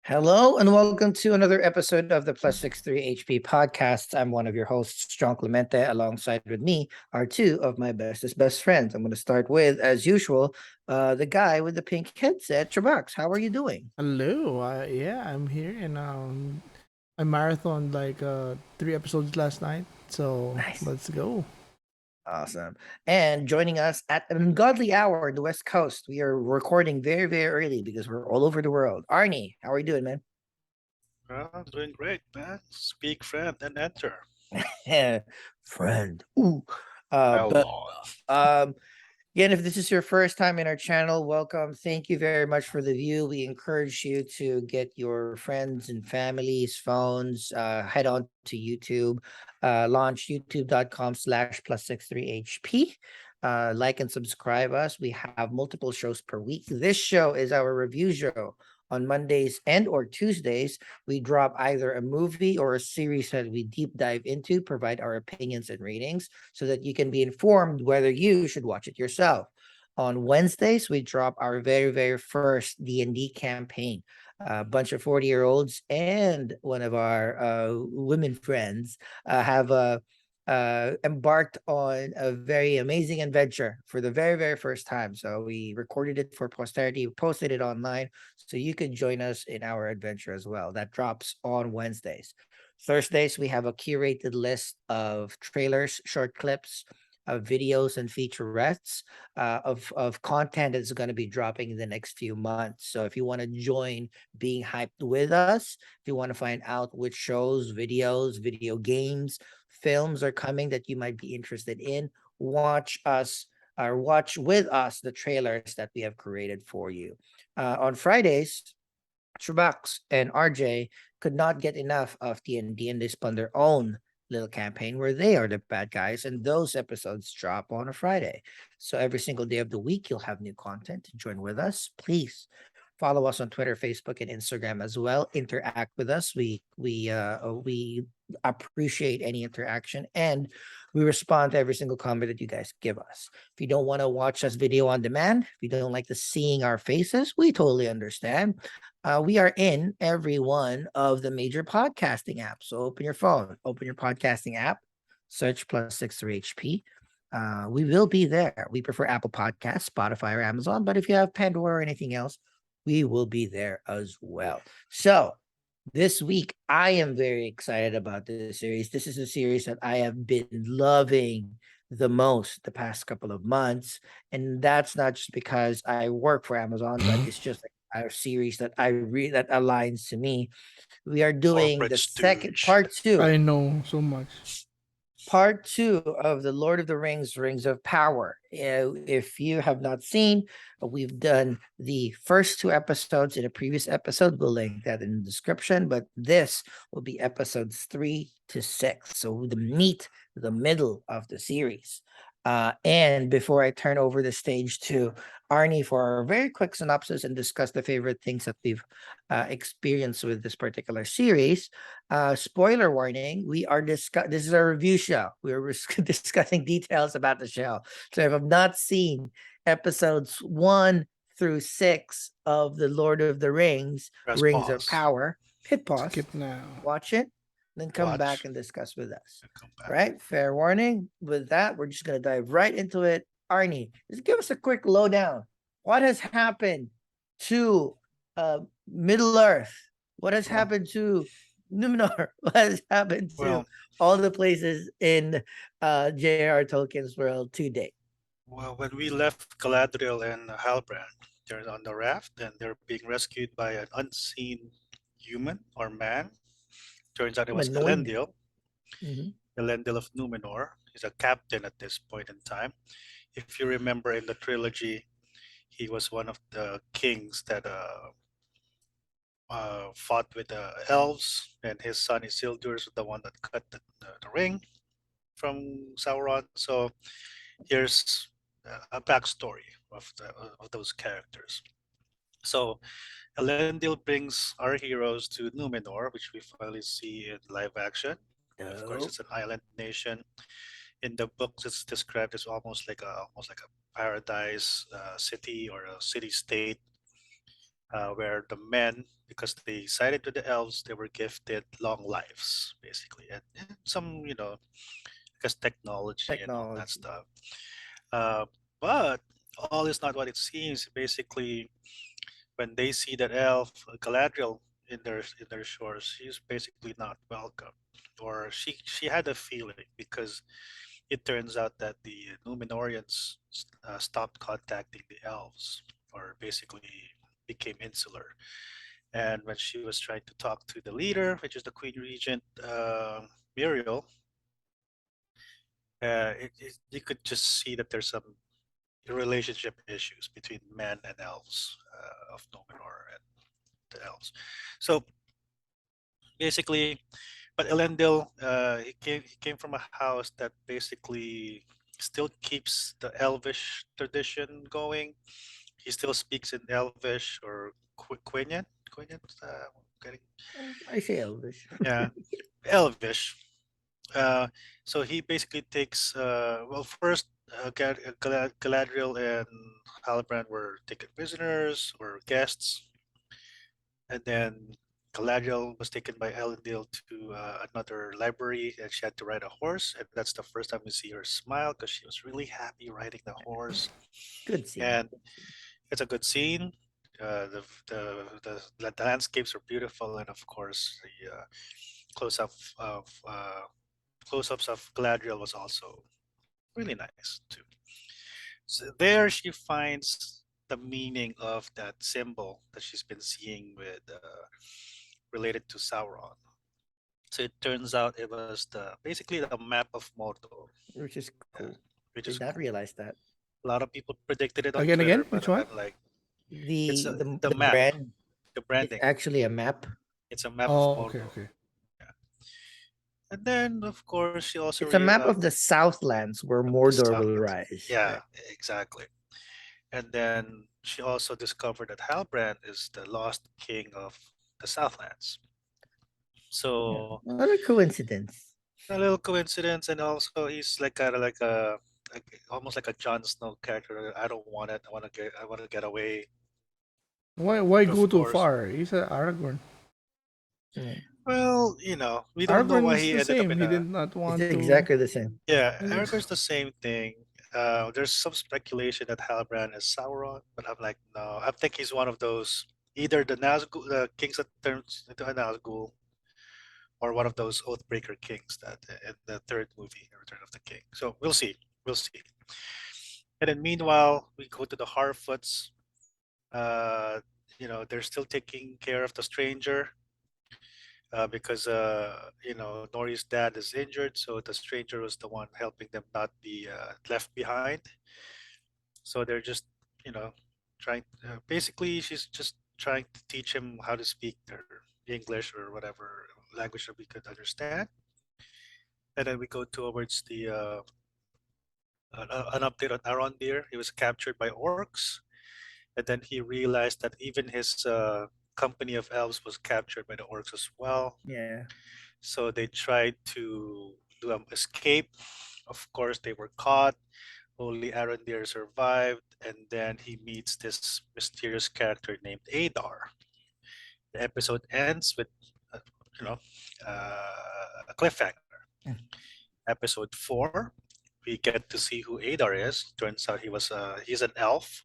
Hello and welcome to another episode of the Plus 63 HP podcast. I'm one of your hosts, John Clemente. Alongside with me are two of my bestest best friends. I'm going to start with, as usual, the guy with the pink headset, CHUBAX. How are you doing? Hello. Yeah, I'm here and I marathoned like 3 episodes last night. So Nice. let's go. Awesome. And joining us at an ungodly hour in the West Coast, we are recording very, very early because we're all over the world. Arnie, how are you doing, I'm doing great, man. Speak, friend, and enter. man? Friend. Ooh. But Hello. um Again, if this is your first time in our channel, welcome. Thank you very much for the view. We encourage you to get your friends and families, phones, head on to YouTube, launch youtube.com/plus 63HP. Like and subscribe us. We have multiple shows per week. This show is our review show. On Mondays and or Tuesdays, we drop either a movie or a series that we deep dive into, provide our opinions and ratings so that you can be informed whether you should watch it yourself. On Wednesdays, we drop our very, very first D&D campaign. A bunch of 40-year-olds and one of our women friends have embarked on a very amazing adventure for the very, very first time. So we recorded it for posterity, posted it online, so you could join us in our adventure as well. That drops on Wednesdays. Thursdays, we have a curated list of trailers, short clips, videos, and featurettes of content that's going to be dropping in the next few months. So if you want to join being hyped with us, if you want to find out which shows, videos, video games, films are coming that you might be interested in, watch us or watch with us the trailers that we have created for you. On Fridays, Trubax and RJ could not get enough of D&D and they spun their own little campaign where they are the bad guys and those episodes drop on a Friday. So every single day of the week you'll have new content. Join with us. Please follow us on Twitter, Facebook, and Instagram as well. Interact with us. We appreciate any interaction and we respond to every single comment that you guys give us. If you don't want to watch us video on demand, if you don't like the seeing our faces, we totally understand. We are in every one of the major podcasting apps. So open your phone, open your podcasting app, search plus 63HP. We will be there. We prefer Apple Podcasts, Spotify, or Amazon. But if you have Pandora or anything else, we will be there as well. So this week, I am very excited about this series. This is a series that I have been loving the most the past couple of months. And that's not just because I work for Amazon, but it's just like a series that that aligns to me. We are doing Corporate the second stooge. I know so much. part two of the Lord of the Rings, Rings of Power. If you have not seen, we've done the first two episodes in a previous episode. We'll link that in the description, but this will be episodes 3 to 6. So the meat, the middle of the series. And before I turn over the stage to Arnie for a very quick synopsis and discuss the favorite things that we've experienced with this particular series, spoiler warning, this is a review show. We're discussing details about the show. So if I've not seen episodes 1 through 6 of the Lord of the Rings, Press Rings of pause. Power, hit pause, Skip now. watch it, then come back Watch and discuss with us. and come back. Right? Fair warning. With that, we're just gonna dive right into it. Arnie, just give us a quick lowdown. What has happened to Middle Earth? What has Well, happened to Numenor? What has happened to well, all the places in J.R. Tolkien's world to date? well. When we left Galadriel and Halbrand, they're on the raft and they're being rescued by an unseen human or man. Turns out it was Humanoid. Elendil, Mm-hmm. Elendil of Numenor. He's a captain at this point in time. If you remember in the trilogy, he was one of the kings that fought with the elves, and his son Isildur is the one that cut the ring from Sauron. So here's a backstory of those characters. So Elendil brings our heroes to Numenor, which we finally see in live action. Of course, it's Dope. an island nation. In the books, it's described as almost like a paradise city or a city state. where the men, because they sided with the elves, they were gifted long lives, basically, and some, because technology and all that Technology. stuff. Uh, but all is not what it seems. Basically, when they see that elf Galadriel in their shores, she's basically not welcome, or she had a feeling because it turns out that the Numenorians stopped contacting the elves, or basically became insular. And when she was trying to talk to the leader, which is the Queen Regent Muriel, you could just see that there's some relationship issues between men and elves of Numenor and the elves. So basically, but Elendil, he came from a house that basically still keeps the Elvish tradition going. He still speaks in Elvish or Quenya. Quenya, getting I say Elvish. yeah, Elvish. Uh, so he basically takes well, first Galadriel and Halbrand were taken prisoners or guests, and then Galadriel was taken by Elendil to another library, and she had to ride a horse, and that's the first time we see her smile because she was really happy riding the horse, Good scene. and it's a good scene. The landscapes are beautiful, and of course the close up of close-ups of Galadriel was also really nice too. So there she finds the meaning of that symbol that she's been seeing with related to Sauron. So it turns out it was the basically the map of Mordor, Which is yeah, cool. which Did is not cool. realize that. A lot of people predicted it on Again, Twitter, but which one? I'm like, it's The the the the map, brand the is branding. actually a map. It's a map of Oh, okay, Mordor. okay. Yeah. And then, of course, she also It's a map of the Southlands where of the Mordor will Southlands. rise. Yeah, Right. exactly. And then she also discovered that Halbrand is the lost king of the Southlands. Yeah. So What a coincidence. a little coincidence, and also he's like almost like a Jon Snow character. I don't want it. I want to get away. Why But go of too course, far? He's a Aragorn. Yeah. well, we don't know Aragorn why is he the ended up same. in He a. did not It's want to. exactly the same. Yeah, Aragorn's the same thing. There's some speculation that Halbrand is Sauron, but I'm like, no. I think he's one of those, either the Nazgul, the kings that turns into a Nazgul, or one of those Oathbreaker kings that in the third movie, Return of the King. So we'll see. We'll see. And then meanwhile, we go to the Harfoots. Uh, they're still taking care of the stranger because Nori's dad is injured, so the stranger was the one helping them not be left behind. So they're just, you know, trying. Basically, she's just trying to teach him how to speak their English or whatever language that we could understand. And then we go towards the an update on Arondir. He was captured by orcs, and then he realized that even his company of elves was captured by the orcs as well. Yeah. So they tried to do an escape. Of course, they were caught. Only Arondir survived, and then he meets this mysterious character named Adar. The episode ends with, uh, you know, a cliffhanger. Mm. Episode 4, we get to see who Adar is. Turns out he's an elf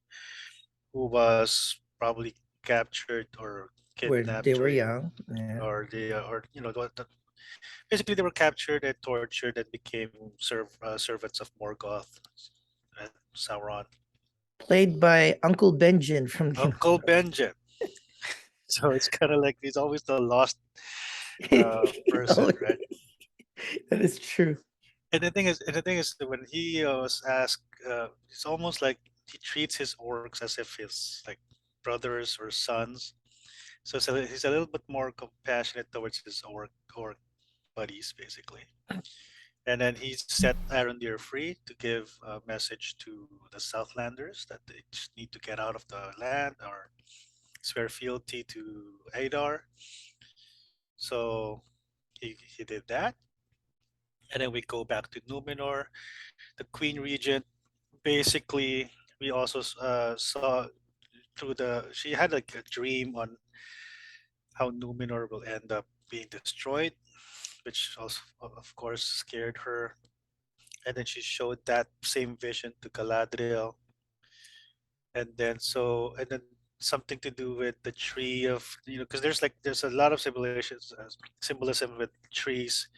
who was probably captured or Where kidnapped they were during, young. Yeah. or basically they were captured and tortured and became servants of Morgoth and Sauron. Played by Uncle Benjen from Game of Uncle Benjen. So it's kind of like he's always the lost person, Oh, right? that is true. And the thing is that when he was asked, it's almost like he treats his orcs as if he's like brothers or sons. So he's a little bit more compassionate towards his orc buddies, basically. And then he set Arondir free to give a message to the Southlanders that they just need to get out of the land or swear fealty to Adar. So he did that. And then we go back to Numenor. The Queen Regent, basically, we also saw through the she had like a dream on how Numenor will end up being destroyed, which also of course scared her. And then she showed that same vision to Galadriel, and then something to do with the tree of, because there's a lot of symbolism with trees,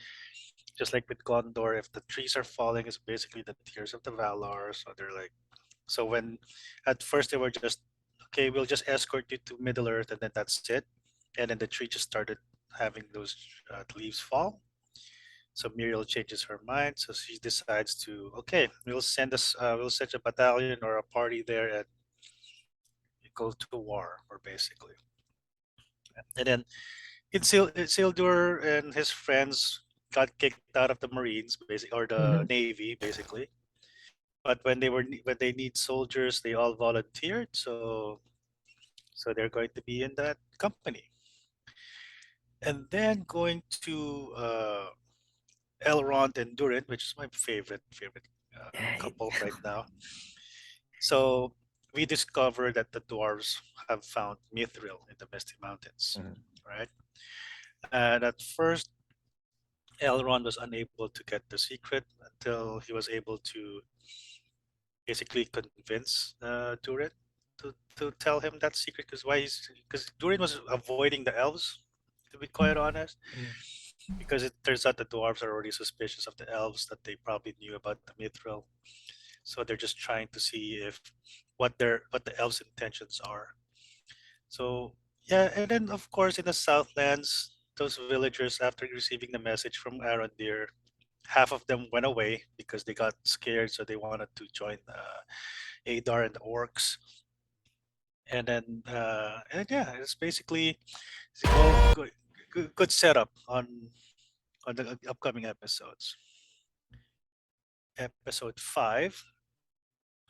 just like with Gondor. If the trees are falling, it's basically the tears of the Valar. So they're like, so when at first they were just, okay, we'll just escort you to Middle Earth, and then that's it. And then the tree just started having those leaves fall. So Muriel changes her mind. So she decides to, okay, we'll send a battalion or a party there and go to war, or basically. And then Isildur and his friends got kicked out of the Marines, basically, or the Mhm. Navy, basically. But when they need soldiers, they all volunteered. So they're going to be in that company. And then going to Elrond and Durin, which is my favorite couple right now. So we discover that the dwarves have found mithril in the Misty Mountains, Mhm. right? And at first, Elrond was unable to get the secret until he was able to basically convince Durin to tell him that secret. Because Durin was avoiding the elves, to be quite honest, Mhm. because it turns out the dwarves are already suspicious of the elves, that they probably knew about the mithril. So they're just trying to see if what the elves' intentions are. So yeah, and then of course in the Southlands, those villagers, after receiving the message from Arondir, half of them went away because they got scared, so they wanted to join Adar and the orcs. And yeah, it's basically good setup on the upcoming episodes. Episode 5,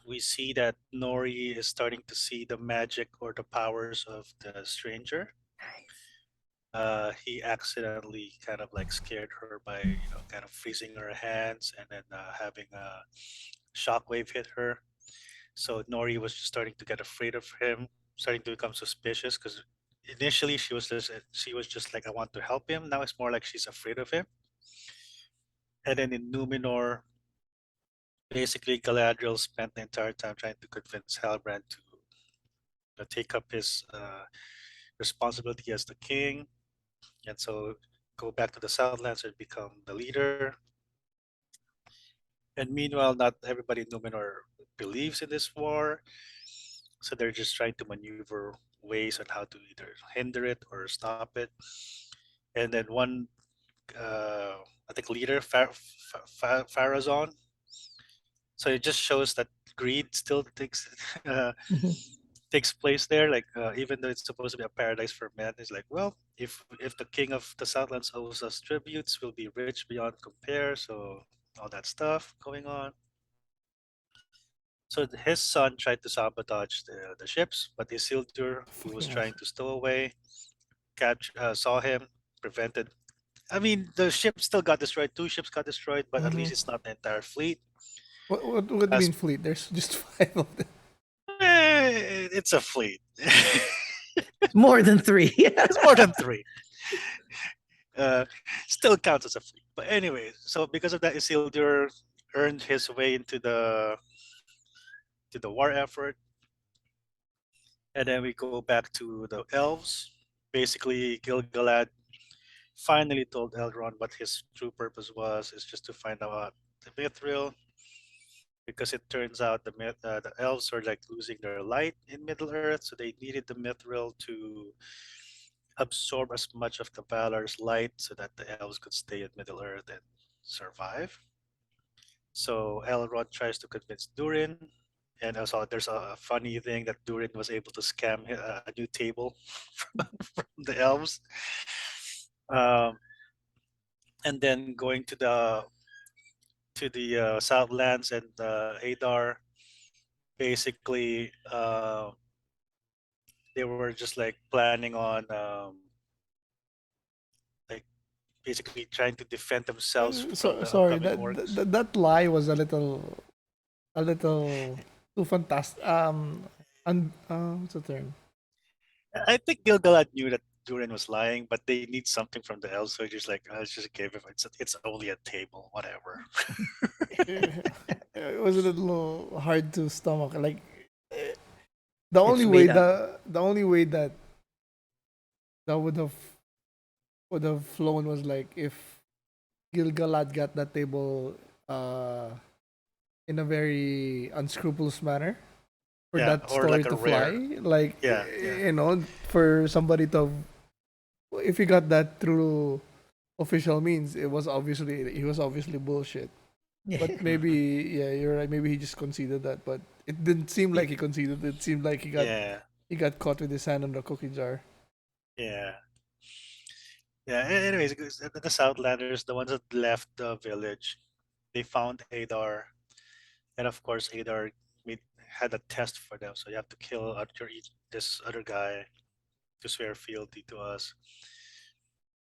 we see that Nori is starting to see the magic or the powers of the stranger. Nice. He accidentally kind of like scared her by, kind of freezing her hands, and then having a shockwave hit her. So Nori was just starting to get afraid of him, starting to become suspicious, because initially she was just like, I want to help him. Now it's more like she's afraid of him. And then in Numenor, basically Galadriel spent the entire time trying to convince Halbrand to take up his responsibility as the king, and so go back to the Southlands and become the leader. And meanwhile, not everybody in Numenor believes in this war, so they're just trying to maneuver ways on how to either hinder it or stop it. And then one, I think, leader, Farazon. So it just shows that greed still uh, Mhm. takes place there. Like, even though it's supposed to be a paradise for men, it's like, well, if the king of the Southlands owes us tributes, we'll be rich beyond compare. So all that stuff going on. So his son tried to sabotage the ships, but Isildur, who was Fucking trying awesome. to stow away, saw him, prevented. I mean, the ship still got destroyed. Two ships got destroyed, but at least Mhm. it's not the entire fleet. What do you As mean fleet? There's just five of them. it's a fleet. More than three. It's more than three. Uh, Still counts as a fleet. But anyway, so because of that, Isildur earned his way into the war effort, and then we go back to the elves. Basically, Gilgalad finally told Elrond what his true purpose was, is just to find out the mithril, because it turns out the elves are like losing their light in Middle Earth, so they needed the mithril to absorb as much of the Valar's light so that the elves could stay in Middle Earth and survive. So Elrond tries to convince Durin, and also there's a funny thing that Durin was able to scam a new table from the elves. Um, and then going to the Southlands and Adar, basically they were just like planning on like basically trying to defend themselves from So the sorry, upcoming that, orcs. that that lie was a little too fantastic. What's the term? I think Gilgalad knew that Durin was lying, but they need something from the elves, so just like, let's just give him. It's only a table, whatever. It was a little hard to stomach. Like eh, the only It's way made up. the only way that that would have flown was like if Gilgalad got that table uh in a very unscrupulous manner for Yeah, that or story like a to fly. rare. Like Yeah, yeah, for somebody to, if he got that through official means, he was obviously bullshit. Yeah. But maybe, yeah, you're right. Maybe he just conceded that, but it didn't seem like he conceded. It seemed like yeah, he got caught with his hand on the cookie jar. yeah, yeah. Anyways, the Southlanders, the ones that left the village, they found Adar, and of course, Adar made, had a test for them. So you have to kill this other guy to swear fealty to us.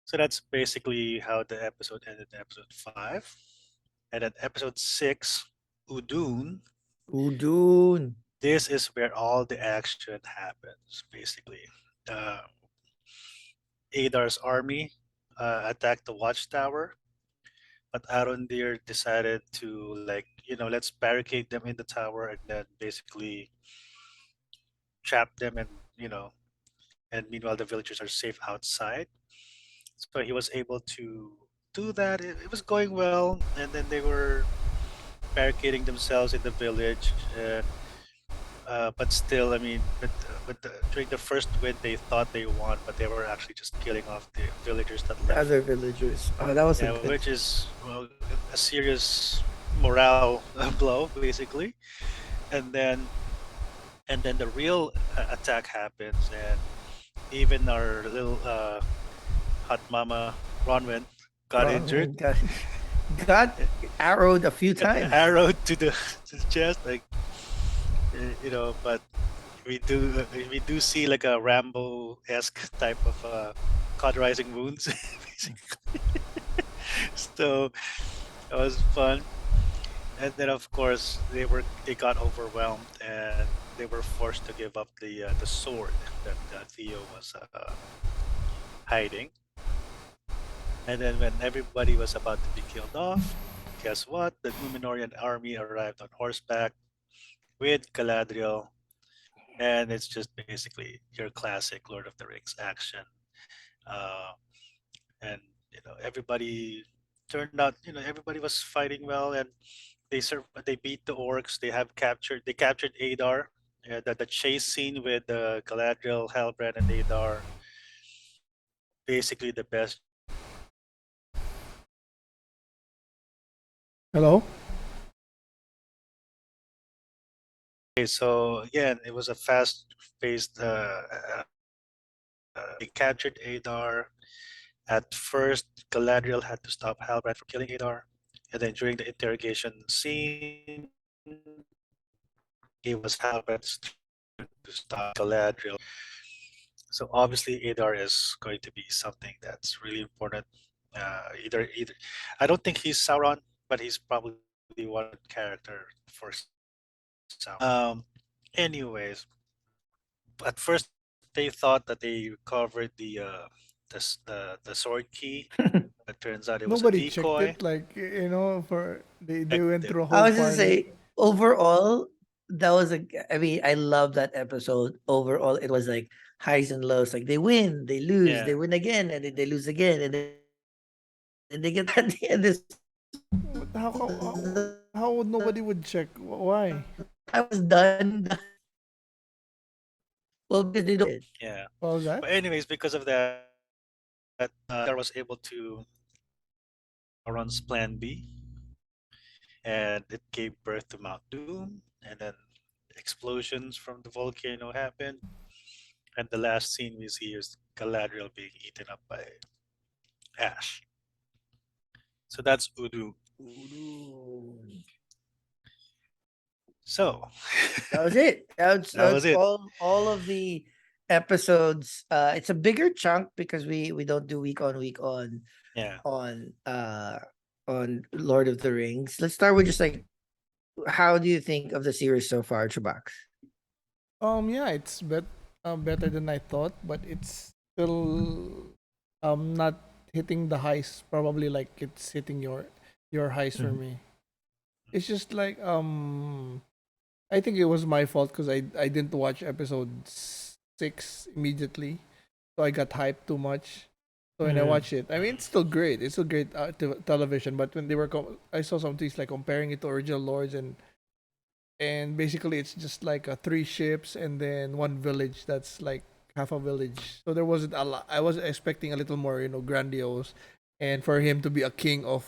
So that's basically how the episode ended in episode 5. And then episode 6, Udun, Udun. this is where all the action happens, basically. Uh, Adar's army attacked the watchtower, but Arondir decided to, like, let's barricade them in the tower and then basically trap them, and meanwhile the villagers are safe outside. So he was able to do that. It was going well, and then they were barricading themselves in the village. But still, I mean, during the first win, they thought they won, but they were actually just killing off the villagers that The left. other villagers. Oh, that was a Yeah, good. which is, well, a serious morale blow, basically. And then the real attack happens, and even our little hot mama Ronwen got injured, Ron got arrowed a few got times. arrowed to the, to the chest, like, but we do see like a Rambo-esque type of cauterizing wounds, basically. So that was fun. And then of course they got overwhelmed and they were forced to give up the sword that Theo was hiding. And then when everybody was about to be killed off, guess what? The Numenorian army arrived on horseback with Galadriel, and it's just basically your classic Lord of the Rings action. Uh, and everybody turned out. Everybody was fighting well, and they beat the orcs. They captured Adar. Yeah, the chase scene with Galadriel, Halbrand, and Adar, basically the best chase scene in Lord of the Rings. Hello. Okay, so again, it was a fast-paced. They captured Adar. At first, Galadriel had to stop Halbrand from killing Adar, and then during the interrogation scene, it was Halbrand's turn to stop Galadriel. So obviously, Adar is going to be something that's really important. Either I don't think he's Sauron, but he's probably one character for Sauron. Anyways, at first they thought that they recovered the sword key, but turns out it was a Nobody checked decoy. it. Like for they Checked went it. through a I whole was just party. say overall, that was a. I mean, I love that episode. Overall, it was like highs and lows. Like they win, they lose, Yeah. they win again, and then they lose again, and then they get at the end. This But how would nobody would check? Why? I was done. Well, because they don't. Yeah. What was that? But anyways, because of that, Adar was able to Sauron's plan B, and it gave birth to Mount Doom, and then explosions from the volcano happened, and the last scene we see is Galadriel being eaten up by Ash. So that's Udu. Ooh. So That was it. That's that was that's it. all of the episodes. It's a bigger chunk because we don't do week Yeah. on uh on Lord of the Rings. Let's start with just like how do you think of the series so far, Chubax? Yeah, it's better than I thought, but it's still not hitting the highs. Probably like it's hitting your highs for Mhm. me. It's just like I think it was my fault because I didn't watch episode 6 immediately, so I got hyped too much. So when I Mhm. watched it, I mean it's still great. It's still great television. But when they were, I saw some things like comparing it to original Lords, and basically it's just like three ships and then one village that's like half a village. So there wasn't a lot. I was expecting a little more, grandiose, and for him to be a king of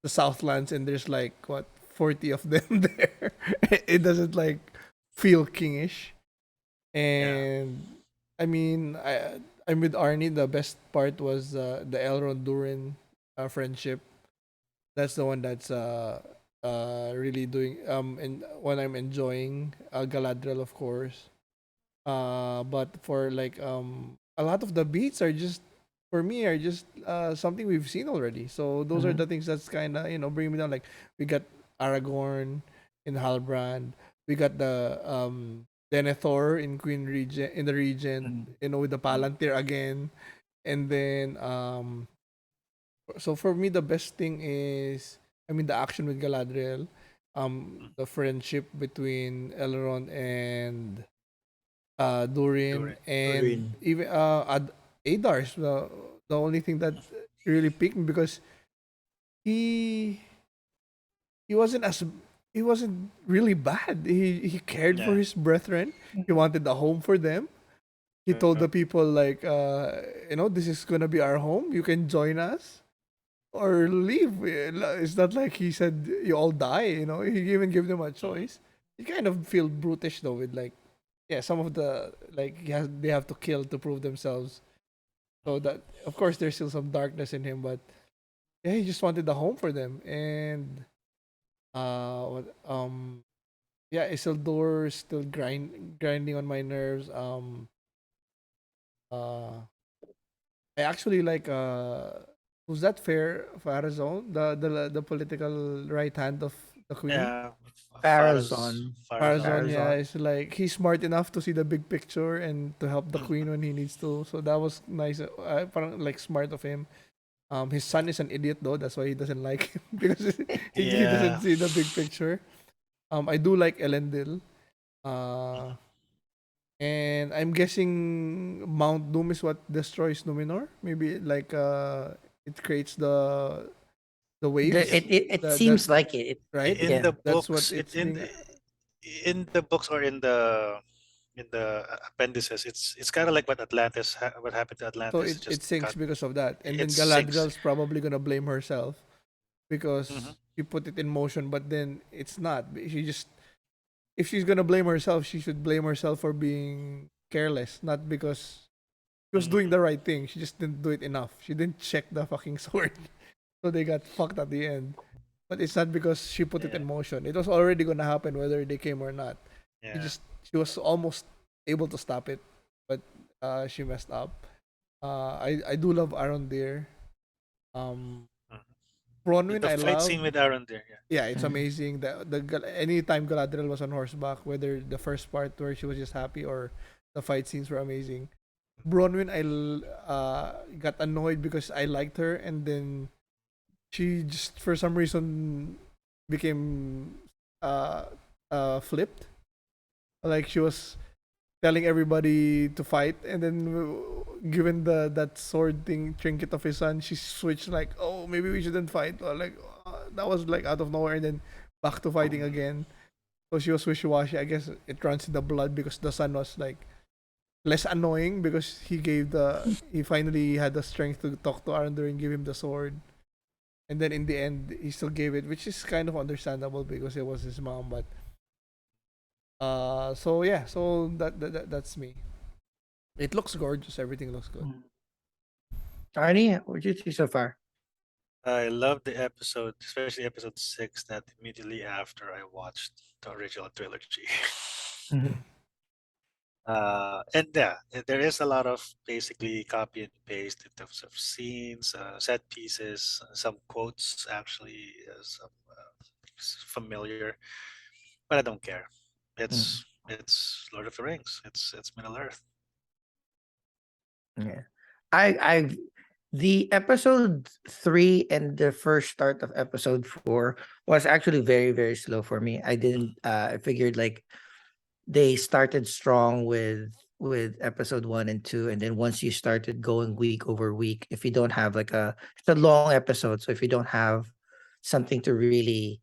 the Southlands, and there's like what 40 of them there. It doesn't like feel kingish. Yeah. And I mean, I'm with Arnie. The best part was the Elrond Durin friendship. That's the one that's really doing and when I'm enjoying Galadriel, of course. But for like a lot of the beats are just, for me, are just something we've seen already. So those are Mhm. the things that's kind of, bringing me down. Like we got Aragorn in Halbrand, we got the Denethor in Queen Regent, in the Regent, Mhm. with the Mhm. Palantir again. And then so for me the best thing is, I mean, the action with Galadriel, the friendship between Elrond and Durin, Durin. and Turin. even Adar is the only thing that really piqued me, because he he wasn't as he wasn't really bad. He cared for Yeah. his brethren. He Mhm. wanted a home for them. He told the people like, this is gonna be our home. You can join us or leave. It's not like he said you all die. He even gave them a Mhm. choice. You kind of feel brutish though, with like, yeah, some of the, like, they have to kill to prove themselves. So that, of course, there's still some darkness in him, but yeah, he just wanted a home for them. And yeah, Isildur still grinding on my nerves. Uh, I actually like who's that, Farazone, the political right hand of the queen. Yeah. Farazon. Farazon. Farazone, Yeah. yeah, Farazon. is like he's smart enough to see the big picture and to help the Mhm. queen when he needs to. So that was nice. Parang like smart of him. His son is an idiot though. That's why he doesn't like him because he doesn't Yeah. see the big picture. I do like Elendil. Uh, Mhm. and I'm guessing Mount Doom is what destroys Numenor. Maybe like it creates the Yeah. waves. It That seems like it. right. In Yeah. the That's what books, it's being. in the books or in the appendices, it's kind of like what happened to So Atlantis. It it just sinks got because of that, and it then sinks. Galadriel's probably gonna blame herself Hmm. because she put it in motion, but then it's not. She just, if she's gonna blame herself, she should blame herself for being careless, not because she was doing Hmm. the right thing. She just didn't do it enough. She didn't check the fucking sword, so they got fucked at the end. But it's not because she put it Yeah, in motion. It was already gonna happen whether they came or not. yeah. She was almost able to stop it, but she messed up. I do love Arondir. Um, Mhm. Bronwyn The I fight love. scene with Aaron there. Yeah. Yeah, it's Mhm. amazing. Anytime Galadriel was on horseback, whether the first part where she was just happy or the fight scenes were amazing. Bronwyn, got annoyed because I liked her, and then she just for some reason became uh flipped. Like she was telling everybody to fight, and then given the that sword thing trinket of his son, she switched like, oh, maybe we shouldn't fight, or like that was like out of nowhere, and then back to fighting again. So she was wishy-washy. I guess it runs in the blood because the son was like less annoying because he finally had the strength to talk to Arandor and give him the sword. And then in the end he still gave it, which is kind of understandable because it was his mom. But so yeah, so that's me. It looks gorgeous. Everything looks good. Mhm. Arnie, what do you think so far? I love the episode, especially episode 6, that immediately after I watched the original trilogy. Mhm. And yeah, there is a lot of basically copy and paste in terms of scenes, set pieces, some quotes actually, some familiar, but I don't care. Mhm. It's Lord of the Rings. It's Middle Earth. Yeah. I the episode 3 and the first start of episode 4 was actually very, very slow for me. I didn't I figured like they started strong with episode 1 and 2, and then once you started going week over week, if you don't have like a it's a long episode, so if you don't have something to really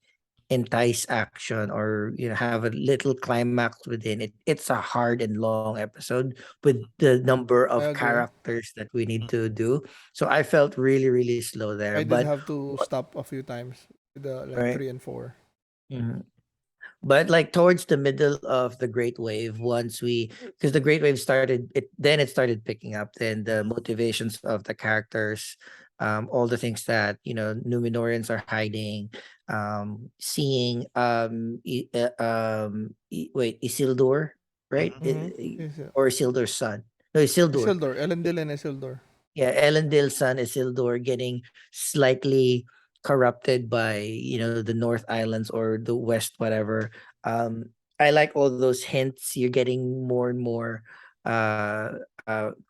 entice action, or have a little climax within it, it's a hard and long episode with the number I of agree. characters that we need Mm. to do. So I felt really, really slow there, I did but have to what stop a few times with the like right. 3 and 4. Mhm. But like towards the middle of the Great Wave, once we because the Great Wave started, it started picking up. Then the Mm. motivations of the characters, all the things that Numenorians are hiding, seeing Isildur, right? Mhm. Mm-hmm. Yes, Or Isildur's son. No, Isildur. Isildur, Elendil and Isildur. Yeah, Elendil's son Isildur getting slightly corrupted by the North Islands or the West, whatever. I like all those hints. You're getting more and more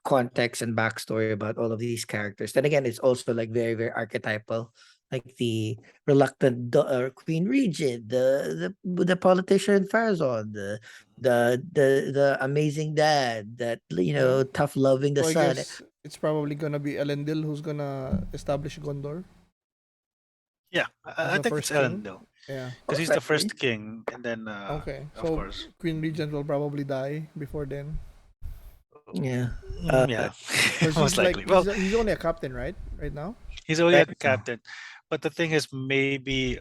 context and backstory about all of these characters. Then again, it's also like very, very archetypal, like the reluctant Queen Regent, the politician Farazon, the amazing dad that Yeah. tough loving the So I son. guess it's probably gonna be Elendil who's gonna establish Gondor Yeah, as I the think it's first king. Elendil Yeah. because Most he's the likely. first king, and then Okay. of So course, Queen Regent will probably die before then, Yeah. yeah, because most he's like likely. Well, he's only a captain, right? Right now. he's only a Right now. captain, but the thing is, maybe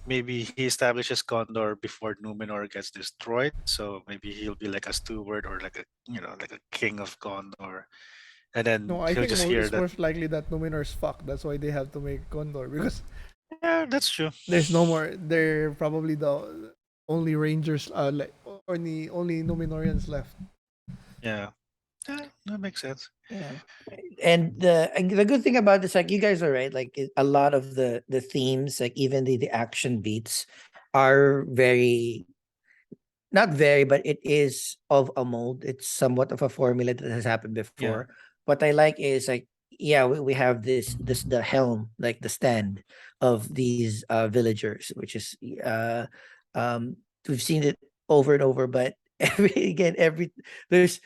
maybe he establishes Gondor before Numenor gets destroyed. So maybe he'll be like a steward or like a like a king of Gondor, and No, then I he'll think just hear it's that. most likely that Numenor's fucked. That's why they have to make Gondor because Yeah, that's true. there's no more. They're probably the only Rangers, like only Numenorians left. Yeah, yeah, that makes sense. Yeah. And the good thing about this, like you guys are right, like a lot of the themes, like even the action beats are very not very, but it is of a mold. It's somewhat of a formula that has happened Yeah. before. What I like is like, yeah, we have this the helm, like the stand of these villagers, which is uh um we've seen it over and over, but every there's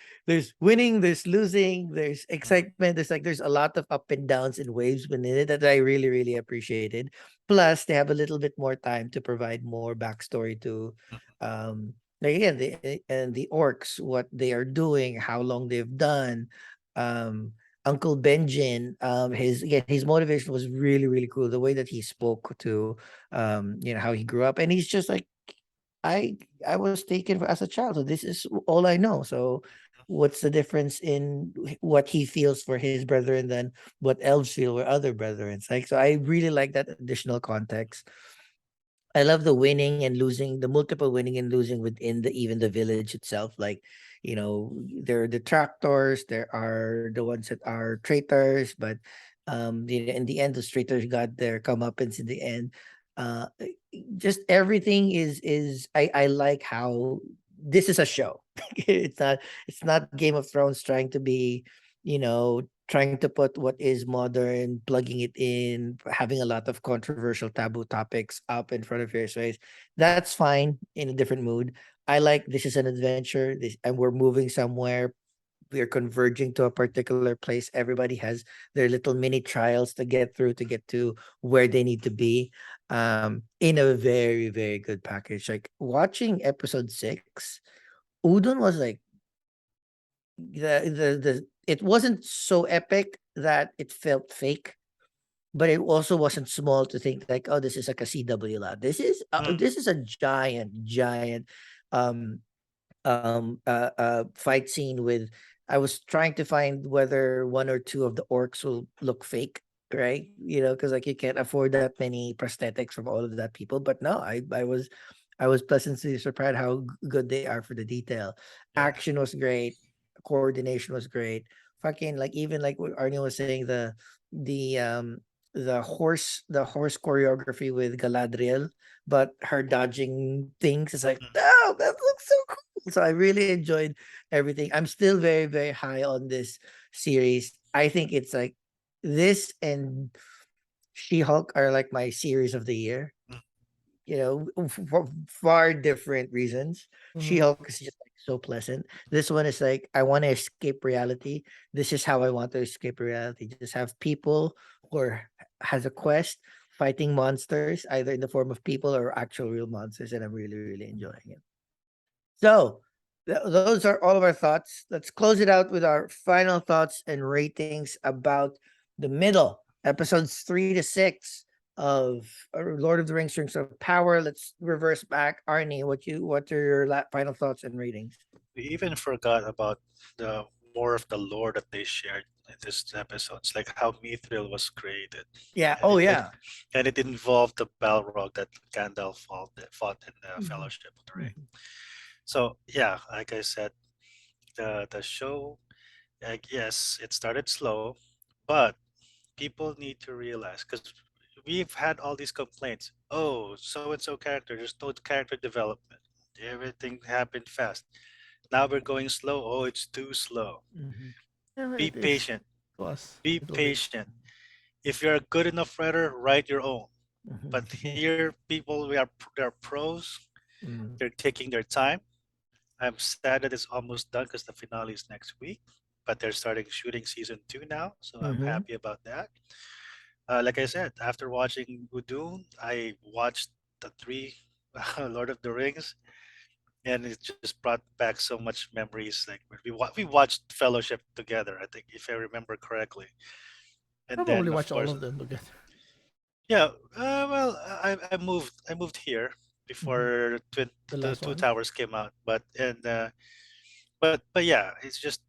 winning, there's losing, there's Mhm. excitement, there's a lot of up and downs and waves within it that I really, really appreciated. Plus they have a little bit more time to provide more backstory to like again the orcs, what they are doing, how long they've done. Uncle Benjin, his motivation was really, really cool. The way that he spoke to how he grew up, and he's just like I I was taken as a child, so this is all I know. So what's the difference in what he feels for his brethren than what elves feel for other brethren? It's like, so I really like that additional context. I love the winning and losing, the multiple winning and losing within the even the village itself. Like, there are detractors, there are the ones that are traitors, but in the end, the traitors got their comeuppance in the end. Just everything is I like how this is a show. It's not Game of Thrones trying to be, trying to put what is modern, plugging it in, having a lot of controversial taboo topics up in front of your face. That's fine in a different mood. I like this is an adventure, and we're moving somewhere. We're converging to a particular place. Everybody has their little mini trials to get through to get to where they need to be. In a very, very good package. Like watching episode 6, Udon was like the it wasn't so epic that it felt fake, but it also wasn't small to think like, oh, this is like a CW lot. Mm. This is a giant um fight scene with. I was trying to find whether one or two of the orcs will look fake, right? Because like you can't afford that many prosthetics from all of that people. But no, I was pleasantly surprised how good they are for the detail. Yeah. Action was great, coordination was great. Fucking like even like what Arnie was saying, the the horse choreography with Galadriel, but her dodging things is like, Mm. oh, that looks so cool. So I really enjoyed everything. I'm still very, very high on this series. I think it's like this and She-Hulk are like my series of the year. Mm. For far different reasons. Mhm. She-Hulk is just like so pleasant. This one is like, I want to escape reality. This is how I want to escape reality. Just have people who has a quest fighting monsters, either in the form of people or actual real monsters, and I'm really, really enjoying it. So those are all of our thoughts. Let's close it out with our final thoughts and ratings about the middle episodes 3 to 6 of Lord of the Rings of Power. Let's reverse back. Arnie, what are your final thoughts and ratings? We even forgot about the more of the lore that they shared in this episodes, like how Mithril was created, Yeah. and Oh it yeah. and it involved the Balrog that Gandalf fought in the Mhm, Fellowship of the Ring. mhm, So yeah, like I said, the show, like, yes, it started slow, but people need to realize, because we've had all these complaints. Oh, so and so character, there's no character development. Everything happened fast. Now we're going slow. Oh, it's too slow. mhm, Yeah, Be it's patient. to us. Be It will be. patient. If you're a good enough writer, write your own. mhm, But here, people, they're pros. mhm, They're taking their time. I'm sad that it's almost done because the finale is next week. But they're starting shooting season 2 now, so I'm mhm. happy about that. Like I said, after watching Udun, I watched the three Lord of the Rings, and it just brought back so much memories. Like when we watched Fellowship together, I think, if I remember correctly. And Probably then, of watch all course, of them together. yeah. Well, I moved here Mhm. before The the last Two one. Towers came out, but yeah, it's just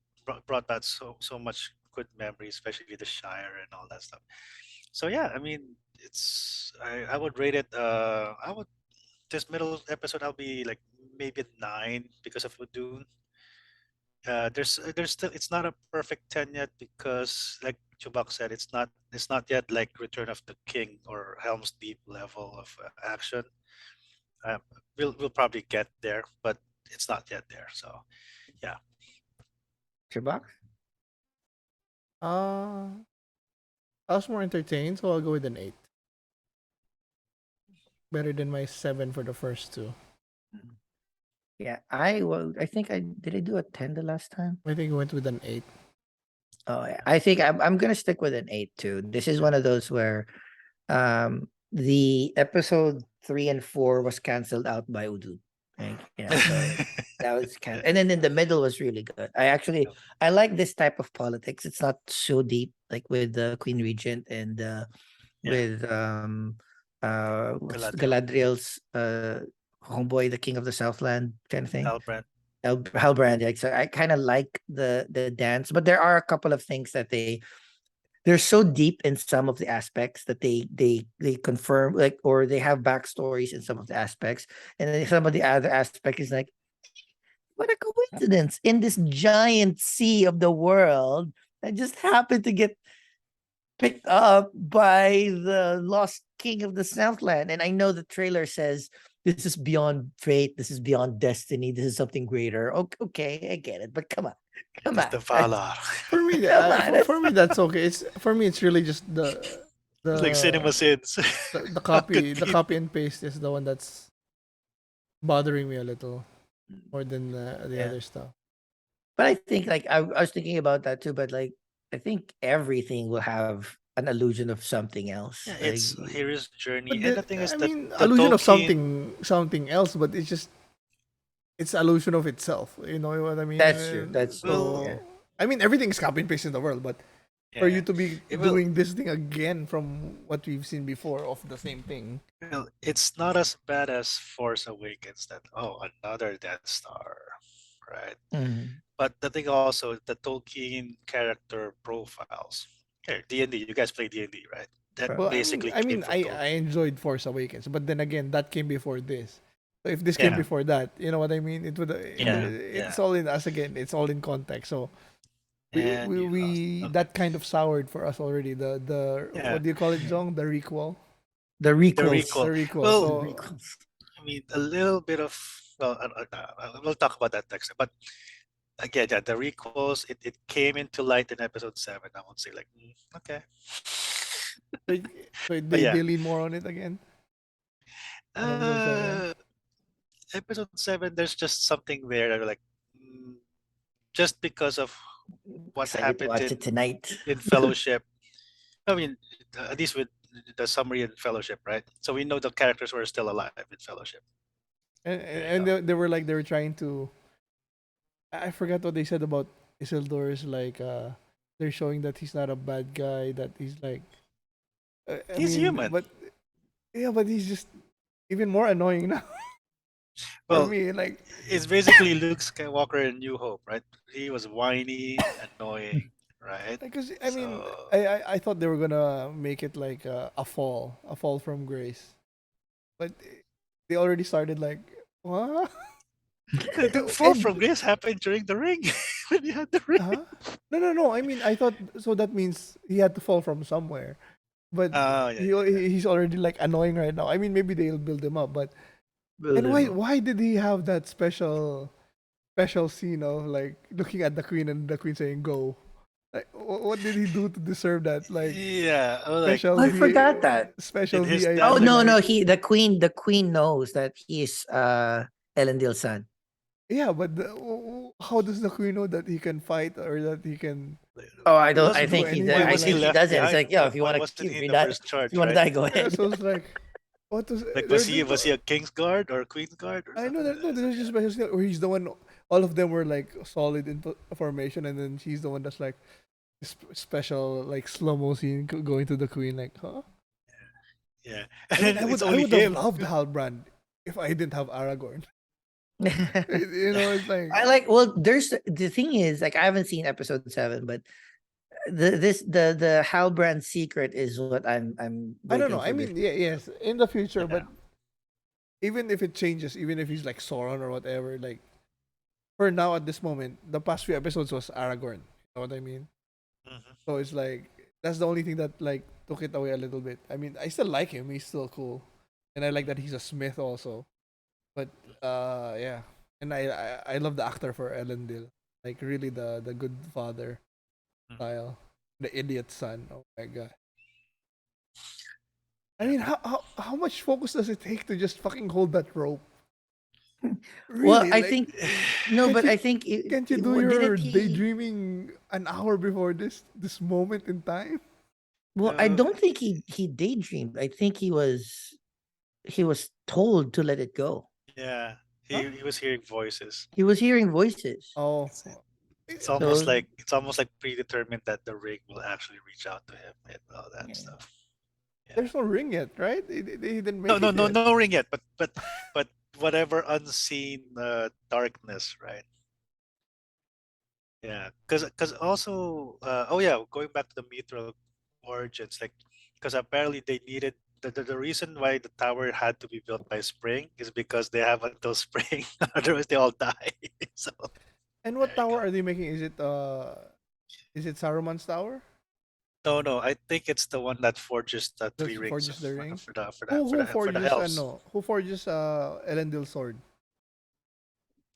brought back so much good memories, especially the Shire and all that stuff. So yeah, I mean, I would rate it. I would This middle episode, I'll be like maybe a 9 because of Udun. There's still, it's not a perfect 10 yet, because like Chubak said, it's not yet like Return of the King or Helm's Deep level of action. Um, we'll probably get there, but it's not yet there. So yeah. Shabak? Uh, I was more entertained, so I'll go with an 8. Better than my 7 for the first two. Mhm. Yeah, I think I do a 10 the last time. I think I went with an 8. Oh, yeah. I think I'm gonna stick with an 8 too. This is one of those where the episode 3 and 4 was canceled out by Udu. Like, so that was kind of, and then in the middle was really good. I like this type of politics. It's not so deep, like with the Queen Regent and Yeah, with what's Galadriel, Galadriel's homeboy, the King of the Southland kind of thing. Halbrand. Halbrand. Like, so I kind of like the dance, but there are a couple of things that they're so deep in some of the aspects that they confirm, like, or they have backstories in some of the aspects, and then some of the other aspect is like, what a coincidence in this giant sea of the world that just happened to get picked up by the lost king of the Southland. And I know the trailer says this is beyond fate, this is beyond destiny, this is something greater. Okay, I get it, but come on, come It's on, the Valar. For me, come on. for me that's okay. It's for me. It's really just It's like cinema the sins. the How could copy the be? copy and paste is the one that's bothering me a little more than the Yeah. other stuff. But I think like I was thinking about that too, but like I think everything will have an illusion of something else. Yeah, Like it's hero's journey, But and the thing is I that mean, the illusion of Tolkien. something else, but it's illusion of itself. You know what I mean? that's true. That's Will yeah. So I mean, everything's copy and paste in the world, but for Yeah, you to be it will. doing this thing again from what we've seen before of the same thing. Well, it's not as bad as Force Awakens. That, oh, another Death Star, right? Mhm. But the thing also, the Tolkien character profiles. Here, D&D. You guys play D&D, right? That Right. Well, basically came from I Tolkien. enjoyed Force Awakens, but then again, that came before this. So if this came Yeah, before that, you know what I mean? yeah, Mhm. yeah. it's all in us again. It's all in context. So And you lost. we Okay. that kind of soured for us already. The Yeah, what do you call it, Jong? The requel. The the requels. The recall. requel. Well, The So requels. I mean, a little bit of, well, we'll talk about that next. But again, yeah, the recalls, it came into light in episode 7. I won't say like, okay. so, so But yeah, they lean more on it again on episode 7. uh, episode 7, there's just something there that like, mm, just because of what Excited to happened watch it tonight. in Fellowship. I mean, at least with the summary in Fellowship, right? So we know the characters were still alive in Fellowship. There you And go. they were like they were trying to. I forgot what they said about Isildur's like. They're showing that he's not a bad guy. That he's like. I He's mean, human. but yeah, but he's just even more annoying now for Well, me. Like, it's basically Luke Skywalker in New Hope, right? He was whiny, annoying, right? because I mean, So I thought they were gonna make it like a fall from grace, but they already started like what? the fall And from grace happened during the ring when he had the ring. huh? No. I mean, I thought so. That means he had to fall from somewhere. But Oh yeah, he's already like annoying right now. I mean, maybe they'll build him up, but Build and them up. why did he have that special scene of like looking at the queen and the queen saying go? Like, what did he do to deserve that? Like yeah. I was like special I V forgot that. did special his Oh dad VIP like? no, like no, the queen knows that he's Elendil's son. yeah, but how does the queen know that he can fight or that he can Oh, I don't. Was I do think why anything I was he like think he left doesn't. It's behind? like, yeah, if you Why want wasn't to, he if in you the die, first if you charge, want to right? die, go yeah? ahead. So it's like what was Like they're was he a King's Guard or Queen's Guard or I know something like that no, that? So there's just special skill where he's the one. All of them were like solid in formation, and then she's the one that's like special, like slow mo scene going to the queen. Like, huh? yeah. And I mean, then it's I only would have him. loved Halbrand if I didn't have Aragorn. You Yeah. know, it's like I like. Well, there's the thing is like I haven't seen episode 7, but the Halbrand secret is what I'm I don't know. waiting I for this. mean, yeah, yes, in the future, Yeah. but even if it changes, even if he's like Sauron or whatever, like for now at this moment, the past few episodes was Aragorn. You know what I mean? Mhm. So it's like that's the only thing that like took it away a little bit. I mean, I still like him. He's still cool, and I like that he's a smith also. But yeah, and I love the actor for Elendil, like really the good father Mhm. style, the idiot son. Oh my god. I Yeah. mean, how much focus does it take to just fucking hold that rope? Well, Really, I like think no, can't but you I think can't you do your didn't he? daydreaming an hour before this moment in time? Well, I Uh, don't think he daydreamed. I think he was told to let it go. yeah. Huh? He was hearing voices. He was hearing voices. Oh, It's, eh, So it's almost like predetermined that the ring will actually reach out to him and all that yeah. stuff. Yeah. there's no ring yet, right? They didn't No, make it yet. no ring yet. But whatever unseen darkness, right? Yeah, because also oh yeah, going back to the mithril origins, like because apparently they needed the reason why the tower had to be built by spring is because they have until spring, otherwise they all die. So And there what you tower go. are they making? Is it Saruman's tower? No, no, I think it's the one that forges the That three rings forges the ring. for the elves. Who forges Elendil's sword?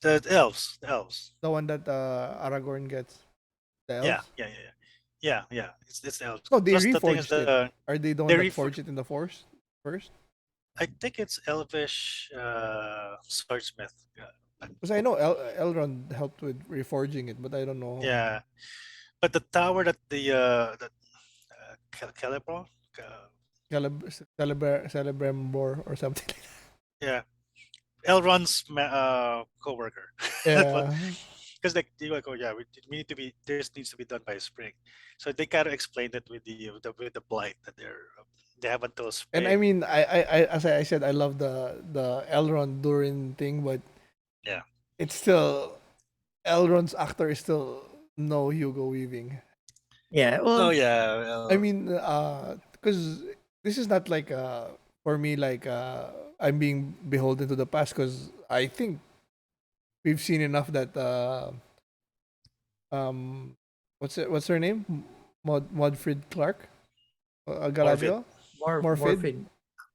The elves. The one that Aragorn gets. The Yeah, elves? yeah, yeah, yeah, yeah, yeah. It's the elves. No, they Plus the thing is reforged it. Are they the they one that refor forged it in the force first? I think it's elvish swordsmith. Because I know Elrond helped with reforging it, but I don't know. Yeah, but the tower that Celebrimbor, Celebrembor or something. yeah, Elrond's coworker. That's what, Yeah. because like they like, oh yeah, we need to be this needs to be done by spring, so they kind of explained it with the blight that they have until And I spring. mean, as I said, I love the Elrond Durin thing, but Yeah. it's still Elrond's actor is still no Hugo Weaving. Yeah. Oh Well, yeah. I Well, mean, because this is not like for me like I'm being beholden to the past because I think we've seen enough that um What's her name? Modfrid Clark? Morvid. Galadriel? Morphid? Morphin.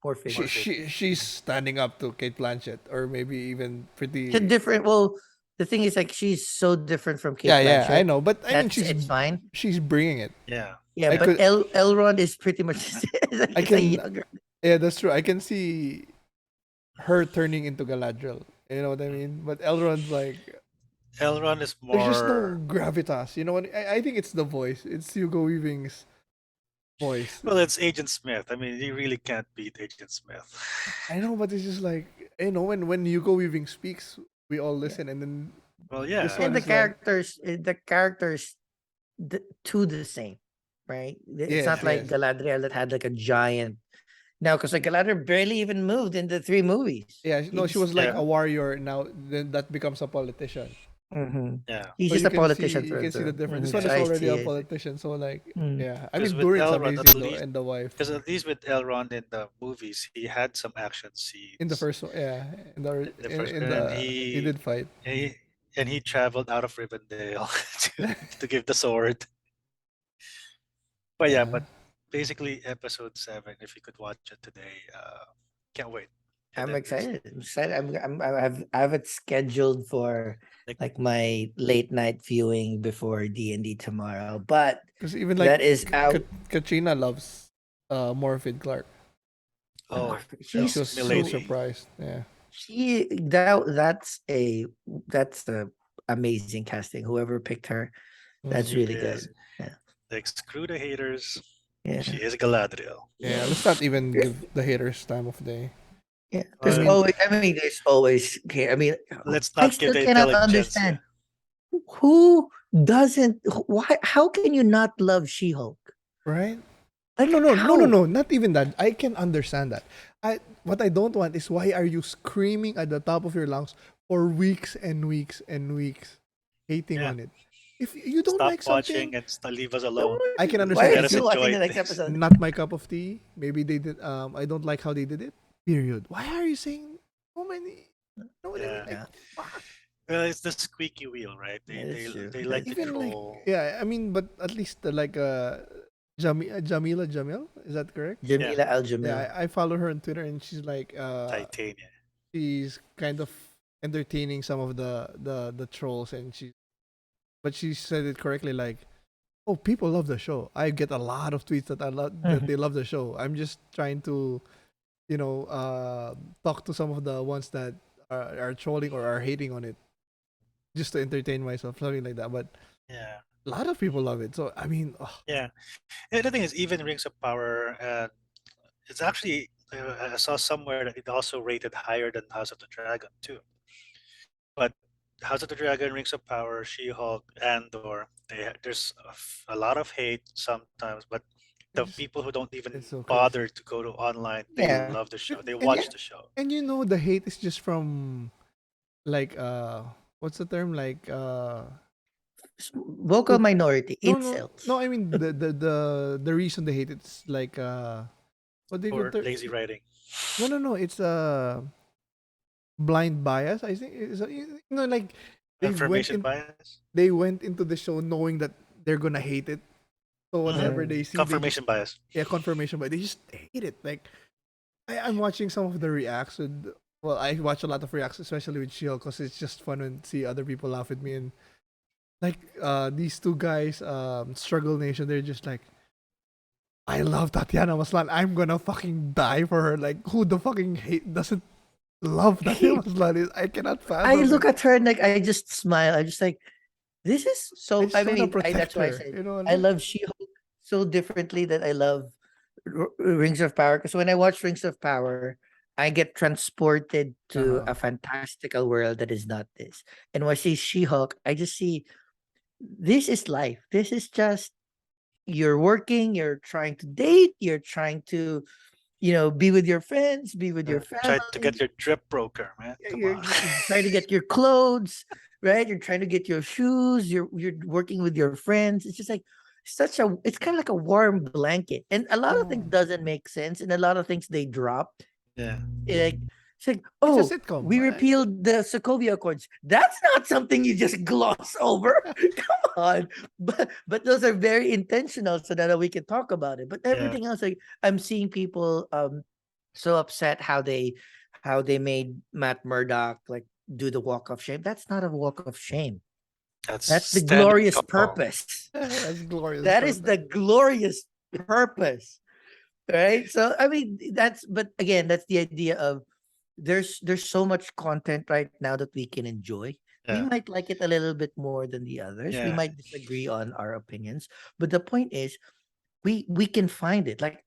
Morphin. Morphid. She's standing up to Kate Blanchett, or maybe even She's pretty. different. Well, the thing is, like, she's so different from Kate Yeah, I Blanchett. know, but I mean, It's fine. she's bringing it. Yeah. Yeah, I but could- Elrond is pretty much I it's a can- younger. Yeah, that's true. I can see her turning into Galadriel. You know what I mean? But Elrond's like, Elrond is there's just no more. gravitas. You know what? I think it's the voice. It's Hugo Weaving's voice. Well, it's Agent Smith. I mean, you really can't beat Agent Smith. I know, but it's just like, you know, when Hugo Weaving speaks, we all listen, and then Well, yeah. This one And the is like- characters, to the same, right? It's Yes, not like yes. Galadriel that had like a giant. No, because like Galadriel barely even moved in the 3 movies. yeah, no, she was He's- like Yeah. a warrior. Now then that becomes a politician. Mhm. Yeah. He's So just you a can politician. See, you can see the difference. This Mhm. one is I already see, a I see. politician, so like, Mm. yeah. I Because mean, with Durin's Elrond, at amazing though, least- and the wife Because at least with Elrond in the movies, he had some action scenes. in the first one, yeah, in the The first in one, the he- did fight. And he traveled out of Rivendell to give the sword. But yeah, but basically episode 7, if you could watch it today, can't wait. And I'm then there's- excited. I'm excited. I have it scheduled for like my late night viewing before D&D tomorrow. But Because even like that is out. Katrina loves Morphid Clark. Oh, She's She was so Milady. surprised. Yeah. that's a amazing casting. Whoever picked her, that's Mhm. really Yes. good. like screw the haters. Yeah. She is Galadriel. Yeah, let's not even give the haters time of day. Yeah. There's mean- always. I mean, there's always. Okay. I mean, Let's I not still give the cannot intelligence. understand who doesn't. Why? How can you not love She-Hulk? Right? Like, No, how? not even that. I can understand that. What I don't want is, why are you screaming at the top of your lungs for weeks and weeks and weeks, hating Yeah. on it? If you don't Stop like watching something, and leave us alone. I can Why understand. are Let you us still watching enjoy the next things. episode? Not my cup of tea. Maybe they did. I don't like how they did it. Period. Why are you saying so many? No, Yeah. Yeah. Well, it's the squeaky wheel, right? Yeah, that's true. They like to Even like, troll. yeah. I mean, but at least Jamila Jamil, is that correct? Jamila Al Jamil. Yeah, I follow her on Twitter, and she's like, Titania. she's kind of entertaining some of the trolls, and but she said it correctly, like, oh, people love the show. I get a lot of tweets that that they love the show. I'm just trying to, talk to some of the ones that are trolling or are hating on it, just to entertain myself, something like that. But Yeah. a lot of people love it, so I mean, Yeah. And the thing is, even Rings of Power, it's actually, I saw somewhere that it also rated higher than House of the Dragon, too. But House of the Dragon, Rings of Power, She-Hulk, Andor, there's a lot of hate sometimes, but the It's- people who don't even it's so crazy. bother to go to online, they Yeah. love the show. They And watch yeah. the show. and the hate is just from, like, what's the term, like, Vocal minority. no, Incels. no, I mean the reason they hate it's like, what they Or call lazy writing. no, it's blind bias, I think. Like, they went Confirmation in, bias. they went into the show knowing that they're gonna hate it, so whatever they see, Confirmation bias. confirmation, but they just hate it. Like, I'm watching some of the reacts with, well, I watch a lot of reacts, especially with Shield, because it's just fun when see other people laugh at me, and like, these two guys, Struggle Nation, they're just like, I love Tatiana Maslan. I'm gonna fucking die for her. Like, who the fucking doesn't love Tatiana Maslan? I cannot fathom. I look it. at her and like I just smile. I just like, this is so. just I wanna mean, protect that's why I her, said you know. I love She-Hulk so differently that I love Rings of Power. Because when I watch Rings of Power, I get transported to Uh-huh. a fantastical world that is not this. And when I see She-Hulk, I just see this is life. This is just you're working, you're trying to date, you're trying to, be with your friends, be with your family. Try to get your drip broker, man. Come You're on. trying to get your clothes, right? You're trying to get your shoes. You're working with your friends. It's just like it's kind of like a warm blanket. And a lot of things Oh. doesn't make sense, and a lot of things they drop. Yeah. Like It's like, It's a oh, sitcom. we repealed the Sokovia Accords. That's not something you just gloss over. Come on. But those are very intentional so that we can talk about it. But everything else, like I'm seeing people so upset how they made Matt Murdock like do the walk of shame. That's not a walk of shame. That's the standing glorious tall. purpose. That's glorious. That is the glorious purpose. Right? So I mean but again, that's the idea of there's so much content right now that we can enjoy. We Yeah. might like it a little bit more than the others. We Yeah. might disagree on our opinions, but the point is we can find it. Like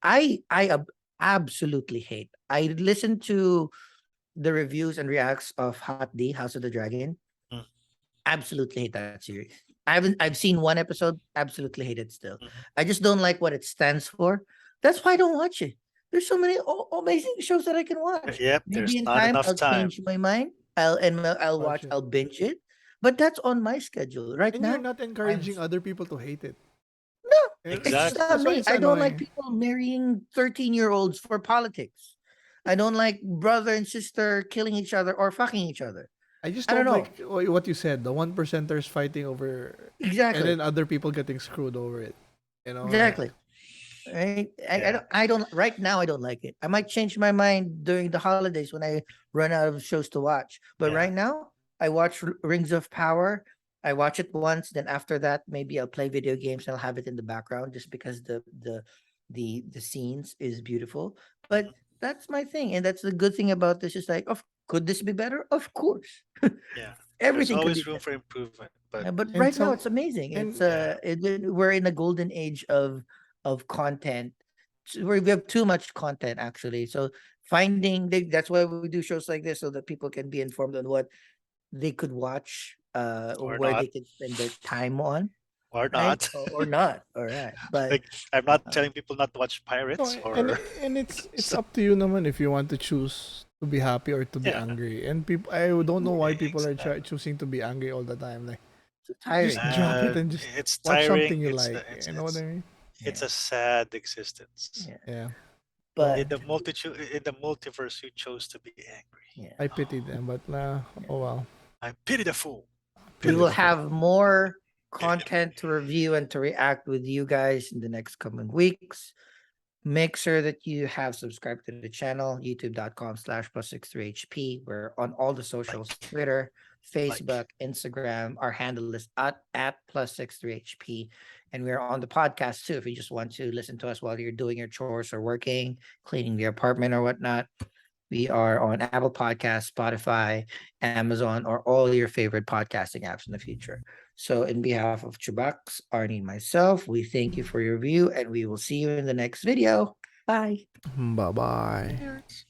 absolutely hate. I listened to the reviews and reacts of Hot D, House of the Dragon. Mm. Absolutely hate that series. I've seen one episode, absolutely hate it still. Mhm. I just don't like what it stands for. That's why I don't watch it. There's so many amazing shows that I can watch. Yep. Maybe There's in not time enough I'll time. change my mind. I'll Watch watch, it. I'll binge it. But that's on my schedule. Right And you're now, not encouraging other people to hate it. no, it's just Exactly. not That's why me. it's I don't like annoying. people marrying 13-year-olds for politics. I don't like brother and sister killing each other or fucking each other. I just I don't don't know. like what you said. The 1%ers fighting over, and Exactly. then other people getting screwed over it. You know, Exactly. Right. Yeah. I don't right now I don't like it. I might change my mind during the holidays when I run out of shows to watch. But Yeah. right now I watch Rings of Power. I watch it once, then after that maybe I'll play video games and I'll have it in the background just because the scenes is beautiful. But Mhm. that's my thing. And that's the good thing about this is like, could this be better? Of course. Yeah. There's Everything could be always room better. for improvement, but Yeah, but and right now some it's amazing. and It's yeah. we're in a golden age of content. We have too much content actually. So that's why we do shows like this so that people can be informed on what they could watch, or Or where not. they can spend their time on, Or right? not. Or not. All right, but Like I'm not uh, telling people not to watch no, pirates and or and it's so, up to you, naman, if you want to choose to be happy or to be yeah. angry. And people, I don't know why people are Exactly. choosing to be angry all the time. Like, it's just tiring. drop it and just It's watch tiring. something you like. You know what I mean? It's Yeah, a sad existence. yeah. Yeah. But So In the multiverse, you chose to be angry. yeah, I pity them, but yeah. oh well. I pity the fool. We Pity will the fool. have more content to review and to react with you guys in the next coming weeks. Make sure that you have subscribed to the channel, youtube.com/plus63hp. We're on all the socials, Like, Twitter, like. Facebook, Instagram. Our handle is at +63hp. And we're on the podcast too. If you just want to listen to us while you're doing your chores or working, cleaning the apartment or whatnot. We are on Apple Podcasts, Spotify, Amazon, or all your favorite podcasting apps in the future. So, in behalf of Chubax, Arnie, and myself, we thank you for your view, and we will see you in the next video. Bye. Bye bye. Cheers.